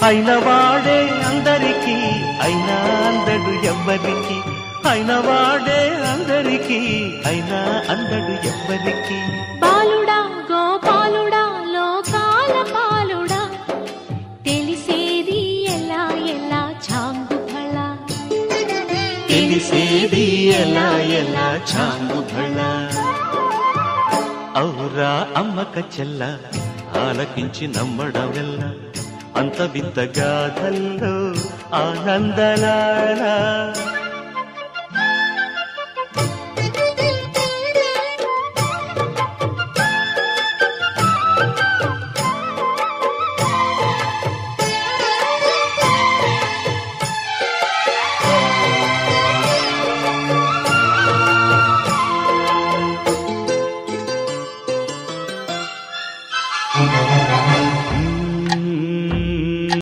అయిన వాడే అందరికీ అయినా అందడు ఎవ్వరికి, అయిన వాడే అందరికీ అయినా అందడు ఎవ్వరికి. బాలుడా గోపాలుడా లోకాల పాలుడా, తెలిసేది ఎలా ఎలా చాంగు భళ, తెలిసేది ఎలా ఎలా చాంగు భళ. ఔరా అమ్మక చెల్ల ఆలకించి నమ్మడమెల్ల, అంత వింత గాథల్లో ఆనందలాల.